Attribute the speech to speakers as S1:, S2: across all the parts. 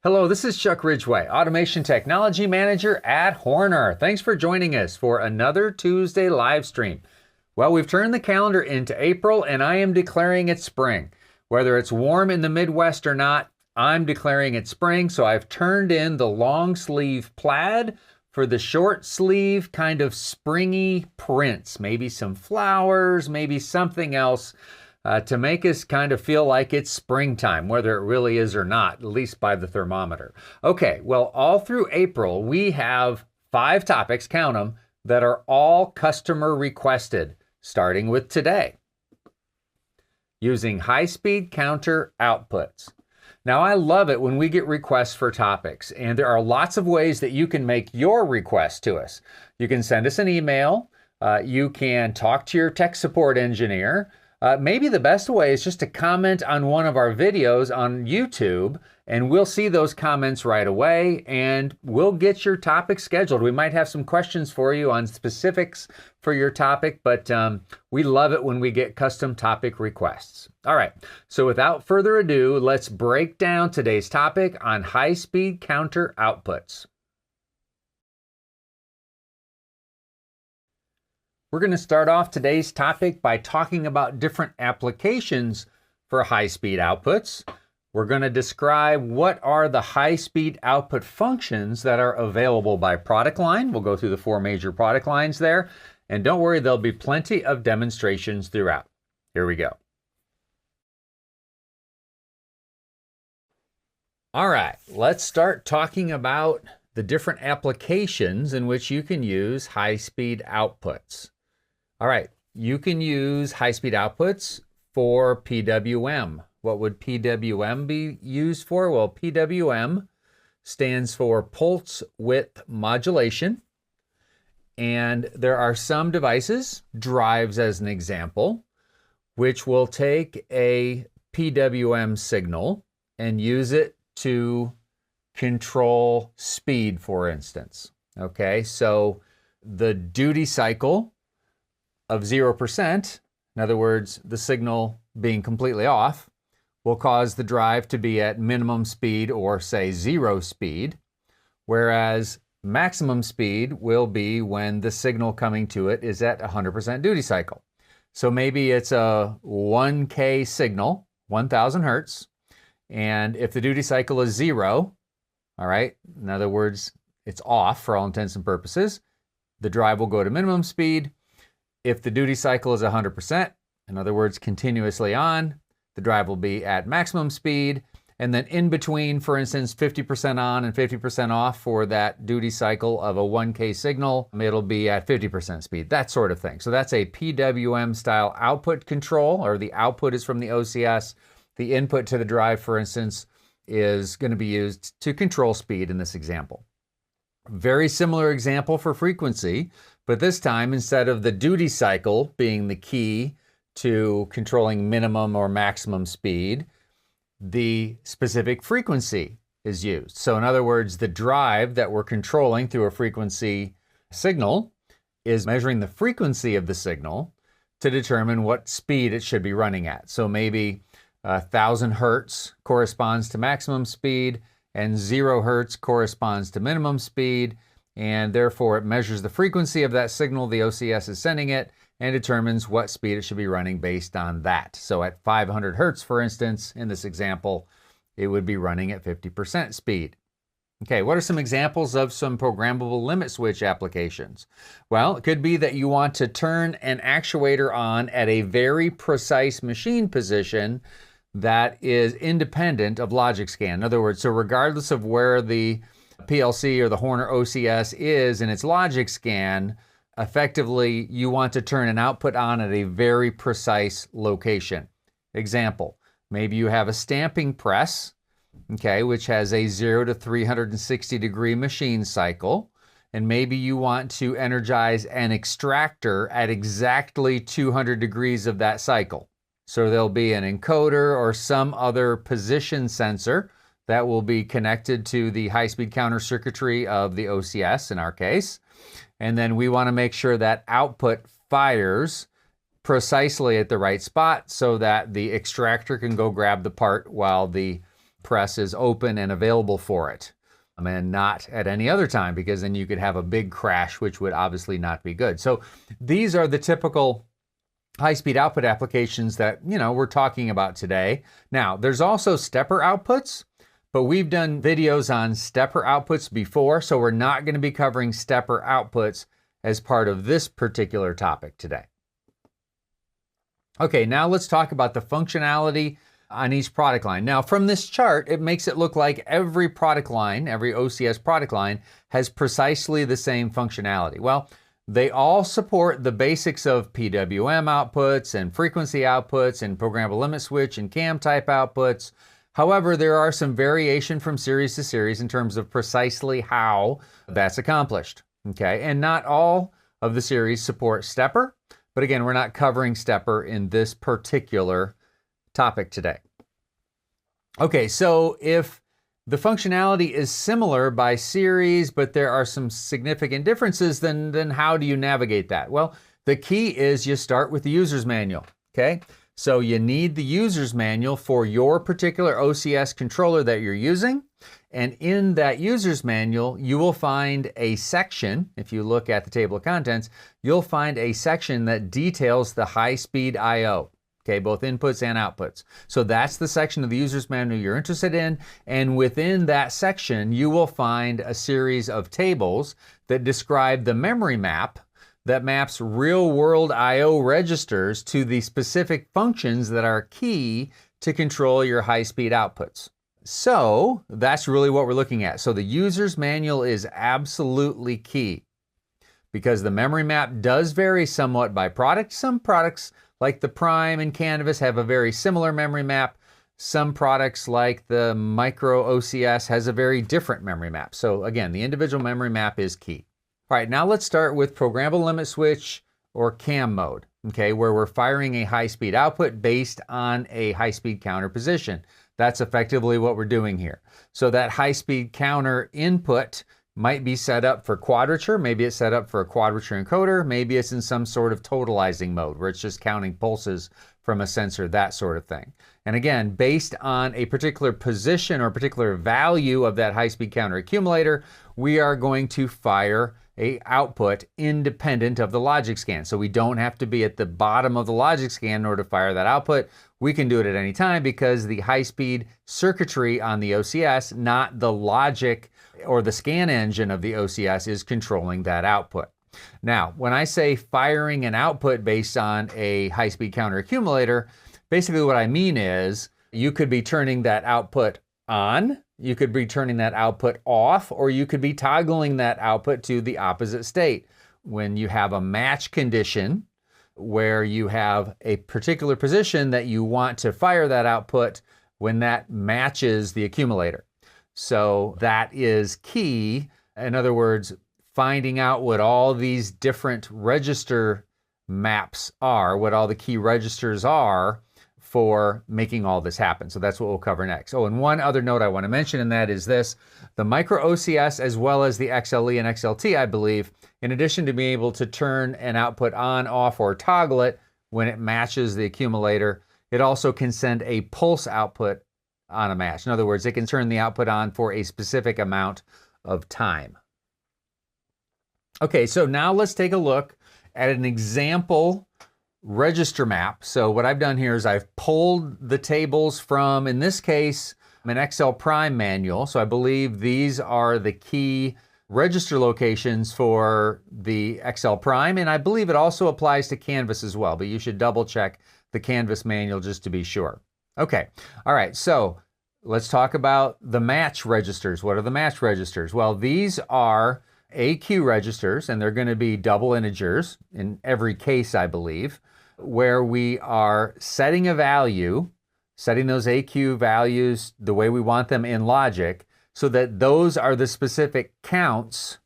S1: Hello, this is Chuck Ridgway, Automation Technology Manager at Horner. Thanks for joining us for another Tuesday live stream. Well, we've turned the calendar into April and I am declaring it spring. Whether it's warm in the Midwest or not, I'm declaring it spring, so I've turned in the long sleeve plaid for the short sleeve kind of springy prints. Maybe some flowers, maybe something else. To make us kind of feel like it's springtime, whether it really is or not, at least by the thermometer. Okay, well, all through April, we have 5 topics, count them, that are all customer requested, starting with today. Using high-speed counter outputs. Now, I love it when we get requests for topics, and there are lots of ways that you can make your request to us. You can send us an email. You can talk to your tech support engineer. Maybe the best way is just to comment on one of our videos on YouTube, and we'll see those comments right away, and we'll get your topic scheduled. We might have some questions for you on specifics for your topic, but we love it when we get custom topic requests. All right, so without further ado, let's break down today's topic on high-speed counter outputs. We're going to start off today's topic by talking about different applications for high-speed outputs. We're going to describe what are the high-speed output functions that are available by product line. We'll go through the 4 major product lines there. And don't worry, there'll be plenty of demonstrations throughout. Here we go. All right, let's start talking about the different applications in which you can use high-speed outputs. All right, you can use high-speed outputs for PWM. What would PWM be used for? Well, PWM stands for pulse width modulation. And there are some devices, drives as an example, which will take a PWM signal and use it to control speed, for instance. Okay, so the duty cycle of 0%, in other words, the signal being completely off, will cause the drive to be at minimum speed or say 0 speed, whereas maximum speed will be when the signal coming to it is at 100% duty cycle. So maybe it's a 1K signal, 1000 hertz, and if the duty cycle is 0, all right, in other words, it's off for all intents and purposes, the drive will go to minimum speed. If the duty cycle is 100%, in other words, continuously on, the drive will be at maximum speed. And then in between, for instance, 50% on and 50% off for that duty cycle of a 1K signal, it'll be at 50% speed, that sort of thing. So that's a PWM style output control, or the output is from the OCS. The input to the drive, for instance, is going to be used to control speed in this example. Very similar example for frequency, but this time instead of the duty cycle being the key to controlling minimum or maximum speed, the specific frequency is used. So in other words, the drive that we're controlling through a frequency signal is measuring the frequency of the signal to determine what speed it should be running at. So maybe 1000 hertz corresponds to maximum speed, and 0 hertz corresponds to minimum speed, and therefore it measures the frequency of that signal the OCS is sending it and determines what speed it should be running based on that. So at 500 hertz, for instance, in this example, it would be running at 50% speed. Okay, what are some examples of some programmable limit switch applications? Well, it could be that you want to turn an actuator on at a very precise machine position that is independent of logic scan. In other words, so regardless of where the PLC or the Horner OCS is in its logic scan, effectively you want to turn an output on at a very precise location. Example, maybe you have a stamping press, okay, which has a 0 to 360 degree machine cycle, and maybe you want to energize an extractor at exactly 200 degrees of that cycle. So there'll be an encoder or some other position sensor that will be connected to the high-speed counter circuitry of the OCS in our case. And then we want to make sure that output fires precisely at the right spot so that the extractor can go grab the part while the press is open and available for it, and not at any other time, because then you could have a big crash, which would obviously not be good. So these are the typical high-speed output applications that, we're talking about today. Now, there's also stepper outputs, but we've done videos on stepper outputs before, so we're not going to be covering stepper outputs as part of this particular topic today. Okay, now let's talk about the functionality on each product line. Now, from this chart, it makes it look like every product line, every OCS product line, has precisely the same functionality. Well, they all support the basics of PWM outputs and frequency outputs and programmable limit switch and cam type outputs. However, there are some variation from series to series in terms of precisely how that's accomplished. Okay, and not all of the series support stepper, but again, we're not covering stepper in this particular topic today. Okay, so if the functionality is similar by series, but there are some significant differences, then how do you navigate that? Well, the key is you start with the user's manual, okay? So you need the user's manual for your particular OCS controller that you're using. And in that user's manual, you will find a section. If you look at the table of contents, you'll find a section that details the high-speed I/O. Okay, both inputs and outputs. So that's the section of the user's manual you're interested in. And within that section, you will find a series of tables that describe the memory map that maps real-world I/O registers to the specific functions that are key to control your high-speed outputs. So that's really what we're looking at. So the user's manual is absolutely key, because the memory map does vary somewhat by product. Some products like the Prime and Canvas have a very similar memory map. Some products like the Micro OCS has a very different memory map. So again, the individual memory map is key. All right, now let's start with programmable limit switch or cam mode, okay, where we're firing a high-speed output based on a high-speed counter position. That's effectively what we're doing here. So that high-speed counter input might be set up for quadrature, maybe it's set up for a quadrature encoder, maybe it's in some sort of totalizing mode where it's just counting pulses from a sensor, that sort of thing. And again, based on a particular position or particular value of that high-speed counter accumulator, we are going to fire a output independent of the logic scan. So we don't have to be at the bottom of the logic scan in order to fire that output. We can do it at any time because the high-speed circuitry on the OCS, not the logic or the scan engine of the OCS, is controlling that output. Now, when I say firing an output based on a high-speed counter accumulator, basically what I mean is you could be turning that output on, you could be turning that output off, or you could be toggling that output to the opposite state. When you have a match condition where you have a particular position that you want to fire that output when that matches the accumulator. So that is key. In other words, finding out what all these different register maps are, what all the key registers are for making all this happen. So that's what we'll cover next. Oh, and one other note I want to mention, and that is this: the micro OCS as well as the XLE and XLT, I believe, in addition to being able to turn an output on, off, or toggle it when it matches the accumulator, it also can send a pulse output on a match. In other words, it can turn the output on for a specific amount of time. Okay, so now let's take a look at an example register map. So what I've done here is I've pulled the tables from, in this case, an XL Prime manual. So I believe these are the key register locations for the XL Prime, and I believe it also applies to Canvas as well, but you should double check the Canvas manual just to be sure. Okay, all right, so let's talk about the match registers. What are the match registers? Well, these are AQ registers, and they're going to be double integers in every case, I believe, where we are setting a value, setting those AQ values the way we want them in logic, so that those are the specific counts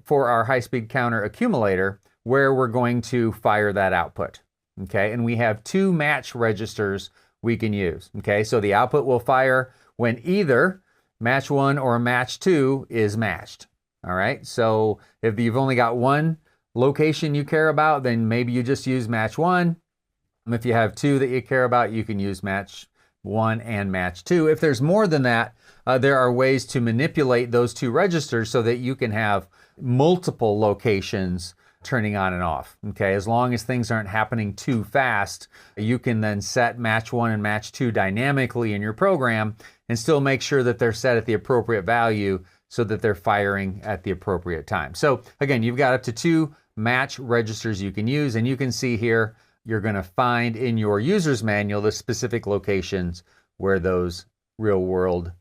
S1: for our high-speed counter accumulator where we're going to fire that output. Okay, and we have two match registers we can use. Okay, so the output will fire when either match 1 or match 2 is matched. All right, so if you've only got one location you care about, then maybe you just use match 1. If you have two that you care about, you can use match 1 and match 2. If there's more than that, there are ways to manipulate those two registers so that you can have multiple locations turning on and off. Okay, as long as things aren't happening too fast, you can then set match 1 and match 2 dynamically in your program and still make sure that they're set at the appropriate value so that they're firing at the appropriate time. So again, you've got up to 2 match registers you can use, and you can see here you're going to find in your user's manual the specific locations where those real-world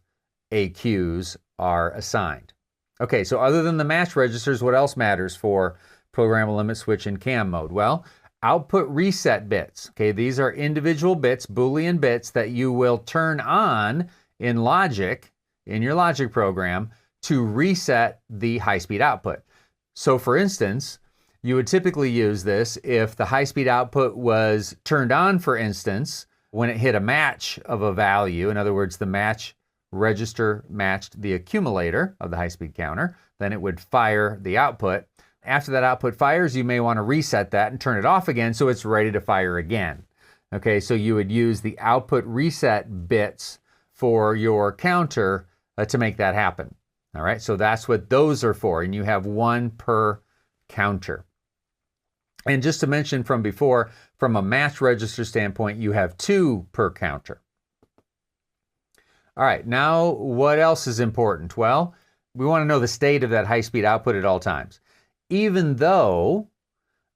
S1: AQs are assigned. Okay, so other than the match registers, what else matters for programmable limit switch in CAM mode? Well, output reset bits. Okay, these are individual bits, Boolean bits, that you will turn on in logic, in your logic program, to reset the high-speed output. So for instance, you would typically use this if the high-speed output was turned on, for instance, when it hit a match of a value. In other words, the match register matched the accumulator of the high-speed counter, then it would fire the output. After that output fires, you may want to reset that and turn it off again so it's ready to fire again. Okay, so you would use the output reset bits for your counter to make that happen. All right, so that's what those are for, and you have 1 per counter. And just to mention from before, from a match register standpoint, you have 2 per counter. All right, now what else is important? Well, we want to know the state of that high-speed output at all times. Even though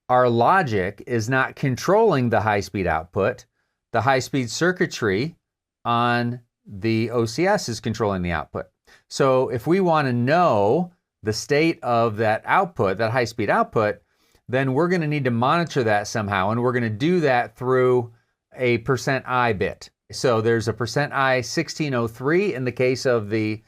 S1: our logic is not controlling the high-speed output, the high-speed circuitry on the OCS is controlling the output. So if we want to know the state of that output, that high-speed output, then we're going to need to monitor that somehow, and we're going to do that through a %i bit. So there's a %i 1603 in the case of the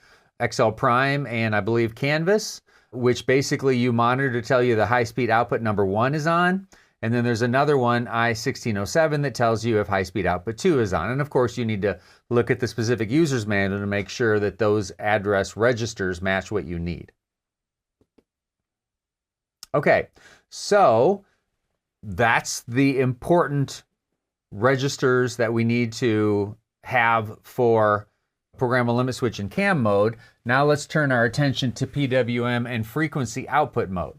S1: XL Prime and I believe Canvas, which basically you monitor to tell you the high-speed output number 1 is on. And then there's another one, I1607, that tells you if high-speed output 2 is on. And of course, you need to look at the specific user's manual to make sure that those address registers match what you need. Okay, so that's the important registers that we need to have for programmable limit switch in CAM mode. Now let's turn our attention to PWM and frequency output mode.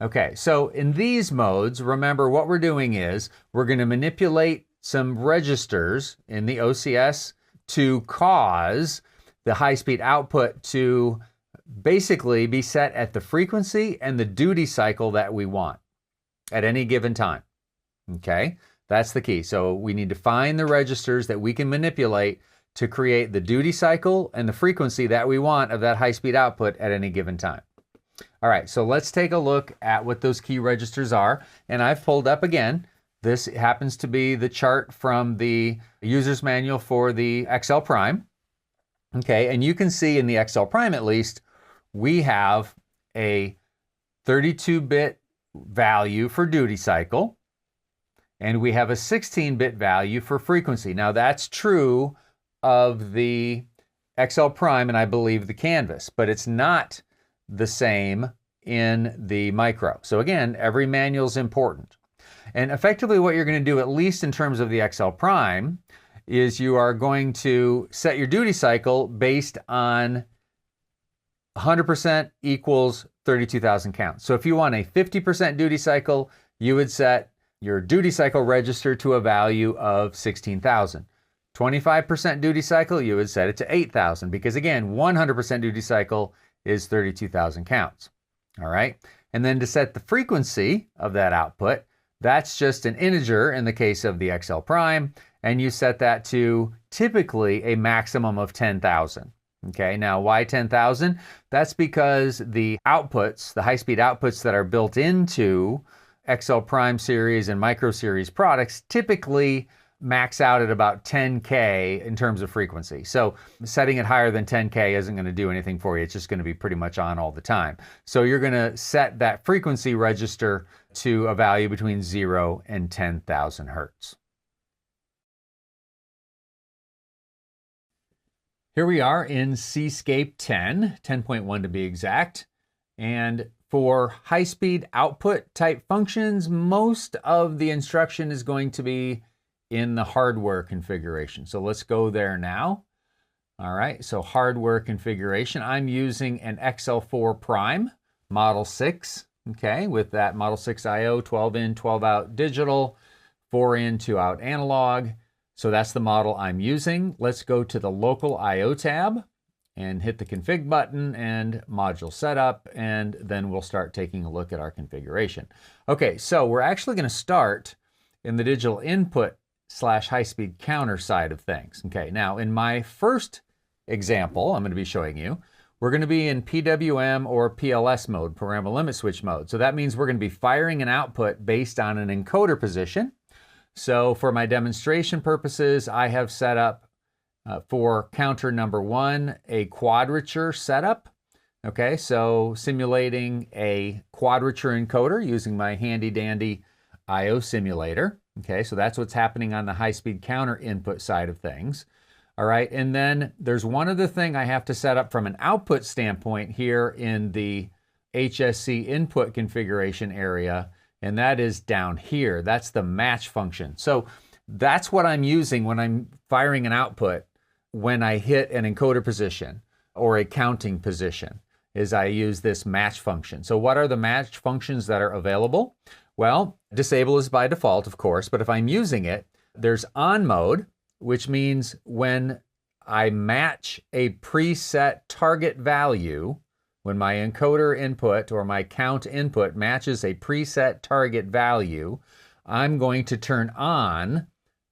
S1: Okay, so in these modes, remember what we're doing is we're going to manipulate some registers in the OCS to cause the high-speed output to basically be set at the frequency and the duty cycle that we want at any given time. Okay, that's the key. So we need to find the registers that we can manipulate to create the duty cycle and the frequency that we want of that high-speed output at any given time. All right, so let's take a look at what those key registers are. And I've pulled up again, this happens to be the chart from the user's manual for the XL Prime. Okay, and you can see in the XL Prime at least, we have a 32-bit value for duty cycle, and we have a 16-bit value for frequency. Now that's true of the XL Prime and I believe the Canvas, but it's not the same in the Micro. So again, every manual is important. And effectively what you're going to do, at least in terms of the XL Prime, is you are going to set your duty cycle based on 100% equals 32,000 counts. So if you want a 50% duty cycle, you would set your duty cycle register to a value of 16,000. 25% duty cycle, you would set it to 8,000 because again, 100% duty cycle is 32,000 counts. All right. And then to set the frequency of that output, that's just an integer in the case of the XL Prime, and you set that to typically a maximum of 10,000. Okay, now why 10,000? That's because the outputs, the high-speed outputs that are built into XL Prime series and Micro series products typically max out at about 10K in terms of frequency. So setting it higher than 10K isn't going to do anything for you. It's just going to be pretty much on all the time. So you're going to set that frequency register to a value between 0 and 10,000 hertz. Here we are in Cscape 10.1 to be exact. And for high-speed output type functions, most of the instruction is going to be in the hardware configuration. So let's go there now. All right, so hardware configuration. I'm using an XL4 Prime Model 6, okay, with that Model 6 I/O, 12 in, 12 out digital, 4 in, 2 out analog. So that's the model I'm using. Let's go to the local I/O tab and hit the config button and module setup, and then we'll start taking a look at our configuration. Okay, so we're actually going to start in the digital input / high-speed counter side of things. Okay, now in my first example I'm going to be showing you, we're going to be in PWM or PLS mode, programmable limit switch mode. So that means we're going to be firing an output based on an encoder position. So for my demonstration purposes, I have set up for counter number 1, a quadrature setup. Okay, so simulating a quadrature encoder using my handy dandy I/O simulator. Okay, so that's what's happening on the high-speed counter input side of things. All right, and then there's one other thing I have to set up from an output standpoint here in the HSC input configuration area, and that is down here. That's the match function. So that's what I'm using when I'm firing an output when I hit an encoder position or a counting position, is I use this match function. So what are the match functions that are available? Well, disable is by default, of course, but if I'm using it, there's on mode, which means when I match a preset target value, when my encoder input or my count input matches a preset target value, I'm going to turn on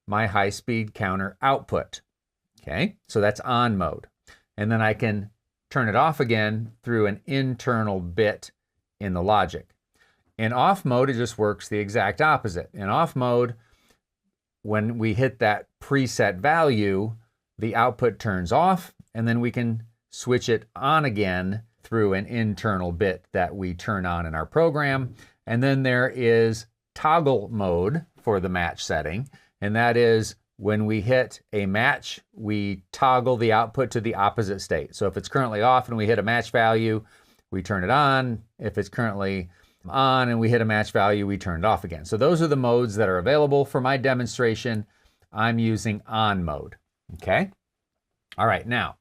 S1: my high-speed counter output. Okay, so that's on mode. And then I can turn it off again through an internal bit in the logic. In off mode, it just works the exact opposite. In off mode, when we hit that preset value, the output turns off, and then we can switch it on again through an internal bit that we turn on in our program. And then there is toggle mode for the match setting, and that is when we hit a match, we toggle the output to the opposite state. So if it's currently off and we hit a match value, we turn it on. If it's currently on and we hit a match value, we turn it off again. So those are the modes that are available. For my demonstration, I'm using on mode. Okay? All right, now,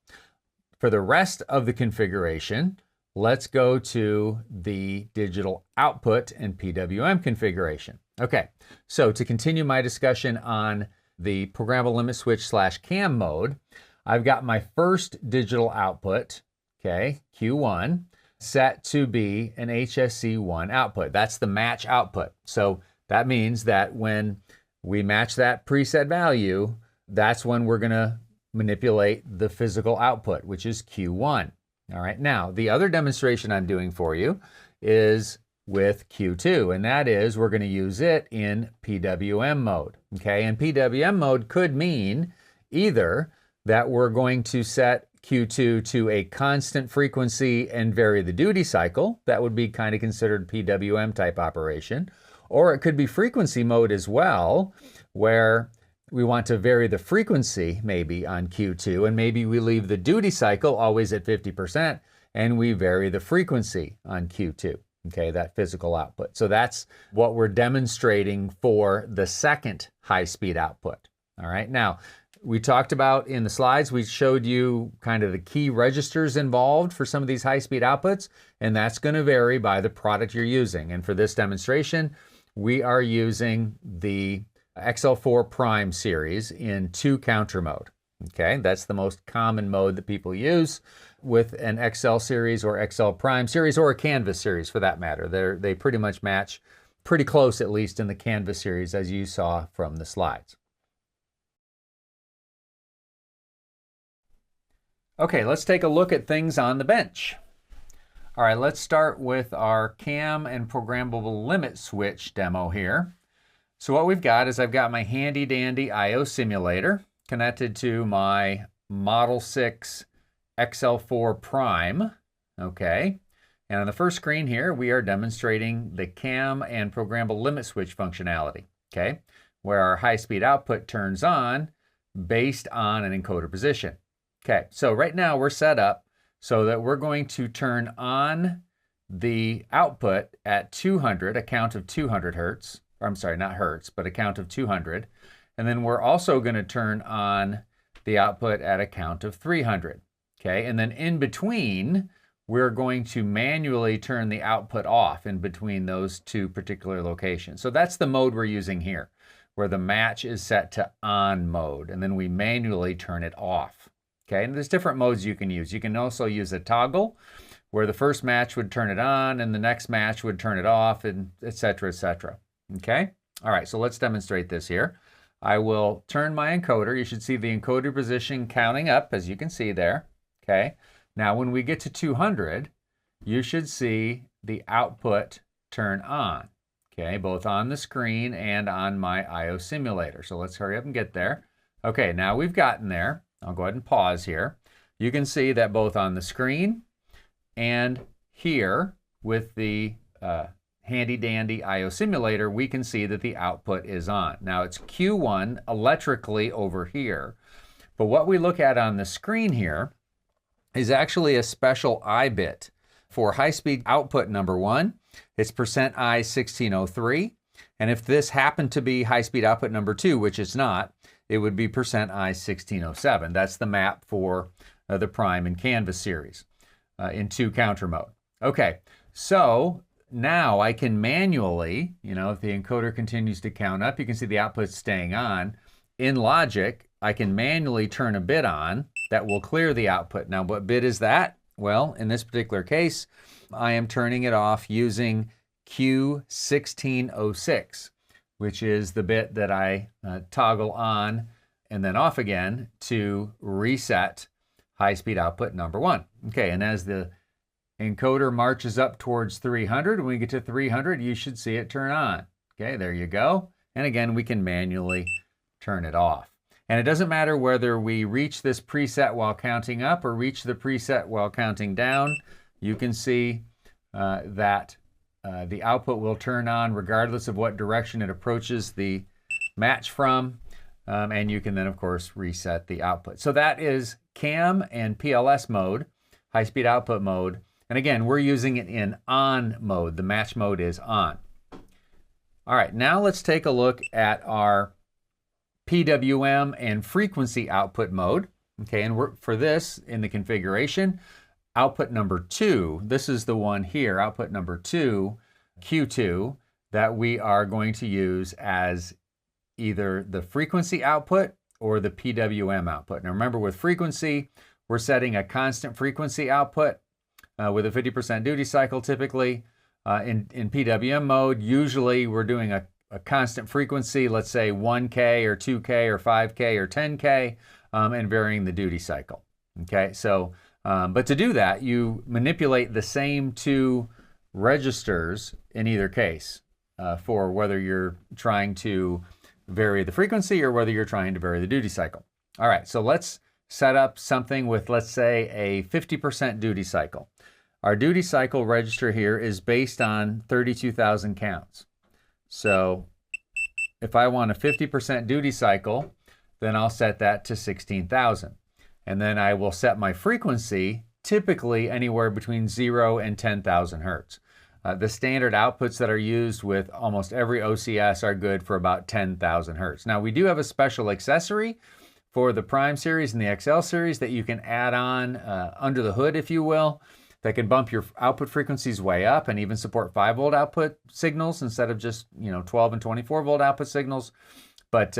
S1: for the rest of the configuration, let's go to the digital output and PWM configuration. Okay, so to continue my discussion on the programmable limit switch / cam mode, I've got my first digital output, okay, Q1, set to be an HSC1 output. That's the match output. So that means that when we match that preset value, that's when we're going to manipulate the physical output, which is Q1. All right, now the other demonstration I'm doing for you is with Q2, and that is we're going to use it in PWM mode. Okay, and PWM mode could mean either that we're going to set Q2 to a constant frequency and vary the duty cycle. That would be kind of considered PWM type operation. Or it could be frequency mode as well, where we want to vary the frequency maybe on Q2, and maybe we leave the duty cycle always at 50%, and we vary the frequency on Q2, okay, that physical output. So that's what we're demonstrating for the second high-speed output. All right, now, we talked about in the slides, we showed you kind of the key registers involved for some of these high-speed outputs, and that's going to vary by the product you're using. And for this demonstration, we are using the XL4 Prime series in 2 counter mode. Okay, that's the most common mode that people use with an XL series or XL Prime series or a Canvas series for that matter. They pretty much match pretty close, at least in the Canvas series, as you saw from the slides. Okay, let's take a look at things on the bench. All right, let's start with our CAM and programmable limit switch demo here. So what we've got is I've got my handy dandy I/O simulator connected to my Model 6 XL4 Prime, okay? And on the first screen here, we are demonstrating the CAM and programmable limit switch functionality, okay? Where our high-speed output turns on based on an encoder position. Okay, so right now we're set up so that we're going to turn on the output at 200, a count of 200 hertz. Or I'm sorry, not hertz, but a count of 200. And then we're also going to turn on the output at a count of 300. Okay, and then in between, we're going to manually turn the output off in between those two particular locations. So that's the mode we're using here, where the match is set to on mode, and then we manually turn it off. Okay, and there's different modes you can use. You can also use a toggle, where the first match would turn it on, and the next match would turn it off, and et cetera, et cetera. Okay, all right, so let's demonstrate this here. I will turn my encoder. You should see the encoder position counting up, as you can see there. Okay, now when we get to 200, you should see the output turn on. Okay, both on the screen and on my I/O simulator. So let's hurry up and get there. Okay, now we've gotten there. I'll go ahead and pause here. You can see that both on the screen and here with the handy dandy I/O simulator, we can see that the output is on. Now it's Q1 electrically over here, but what we look at on the screen here is actually a special I bit for high-speed output number 1. It's %I 1603, and if this happened to be high-speed output number 2, which it's not, it would be %I 1607. That's the map for the prime and canvas series in 2 counter mode. Okay, so now I can manually, if the encoder continues to count up, you can see the output staying on. In Logic, I can manually turn a bit on that will clear the output. Now, what bit is that? Well, in this particular case, I am turning it off using Q1606, which is the bit that I toggle on and then off again to reset high-speed output number 1. Okay, and as the encoder marches up towards 300, when we get to 300, you should see it turn on. Okay, there you go. And again, we can manually turn it off. And it doesn't matter whether we reach this preset while counting up or reach the preset while counting down. You can see that the output will turn on regardless of what direction it approaches the match from. And you can then, of course, reset the output. So that is CAM and PLS mode, high-speed output mode. And again, we're using it in on mode. The match mode is on. All right, now let's take a look at our PWM and frequency output mode. Okay, and for this in the configuration, output number 2, this is the one here, output number 2, Q2, that we are going to use as either the frequency output or the PWM output. Now remember, with frequency, we're setting a constant frequency output with a 50% duty cycle typically. In PWM mode, usually we're doing a constant frequency, let's say 1K or 2K or 5K or 10K, and varying the duty cycle. Okay, so, but to do that, you manipulate the same 2 registers in either case for whether you're trying to vary the frequency or whether you're trying to vary the duty cycle. All right, so let's set up something with, let's say, a 50% duty cycle. Our duty cycle register here is based on 32,000 counts. So if I want a 50% duty cycle, then I'll set that to 16,000. And then I will set my frequency typically anywhere between 0 and 10,000 hertz. The standard outputs that are used with almost every OCS are good for about 10,000 hertz. Now we do have a special accessory for the Prime series and the XL series that you can add on under the hood, if you will, that can bump your output frequencies way up and even support 5-volt output signals instead of just 12 and 24-volt output signals. But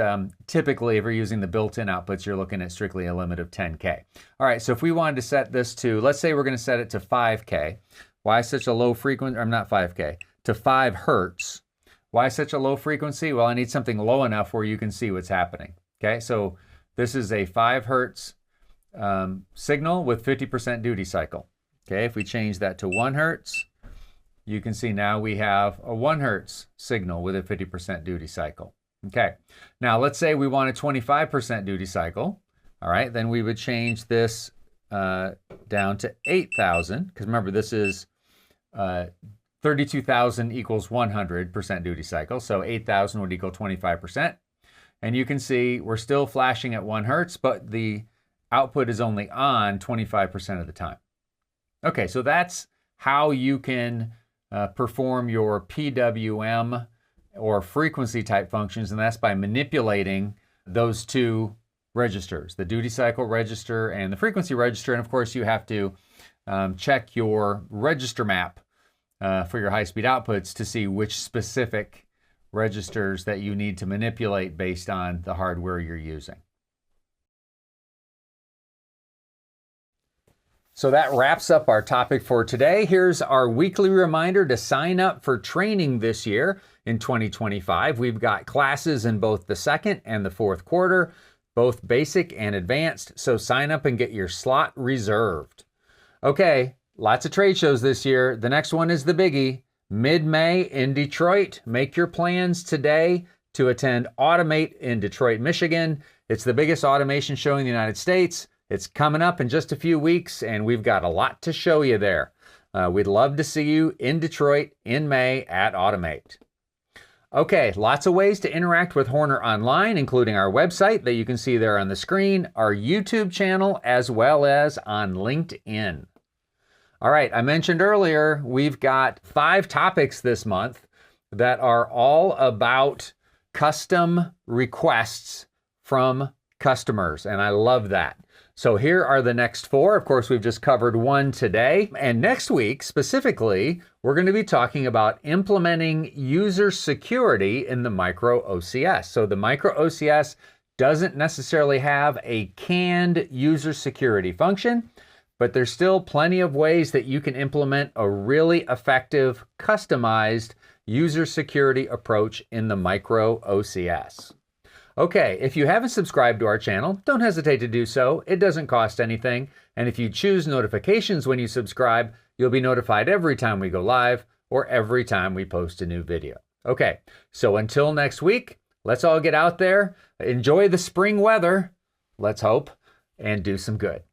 S1: typically, if you're using the built-in outputs, you're looking at strictly a limit of 10K. All right, so if we wanted to set this to, let's say we're going to set it to 5K. Why such a low frequency? Or not 5K, to 5 hertz. Why such a low frequency? Well, I need something low enough where you can see what's happening. Okay, so this is a 5 hertz signal with 50% duty cycle. Okay, if we change that to 1 hertz, you can see now we have a 1 hertz signal with a 50% duty cycle. Okay, now let's say we want a 25% duty cycle. All right, then we would change this down to 8,000, because remember this is 32,000 equals 100% duty cycle, so 8,000 would equal 25%. And you can see we're still flashing at 1 hertz, but the output is only on 25% of the time. Okay, so that's how you can perform your PWM or frequency type functions, and that's by manipulating those two registers, the duty cycle register and the frequency register. And of course, you have to check your register map for your high-speed outputs to see which specific registers that you need to manipulate based on the hardware you're using. So that wraps up our topic for today. Here's our weekly reminder to sign up for training this year in 2025. We've got classes in both the second and the fourth quarter, both basic and advanced, so sign up and get your slot reserved. Okay, lots of trade shows this year. The next one is the biggie, mid-May in Detroit. Make your plans today to attend Automate in Detroit, Michigan. It's the biggest automation show in the United States. It's coming up in just a few weeks, and we've got a lot to show you there. We'd love to see you in Detroit in May at Automate. Okay, lots of ways to interact with Horner online, including our website that you can see there on the screen, our YouTube channel, as well as on LinkedIn. All right, I mentioned earlier, we've got 5 topics this month that are all about custom requests from customers, and I love that. So here are the next 4. Of course, we've just covered 1 today. And next week, specifically, we're going to be talking about implementing user security in the micro OCS. So the micro OCS doesn't necessarily have a canned user security function, but there's still plenty of ways that you can implement a really effective, customized user security approach in the micro OCS. Okay, if you haven't subscribed to our channel, don't hesitate to do so. It doesn't cost anything. And if you choose notifications when you subscribe, you'll be notified every time we go live or every time we post a new video. Okay, so until next week, let's all get out there, enjoy the spring weather, let's hope, and do some good.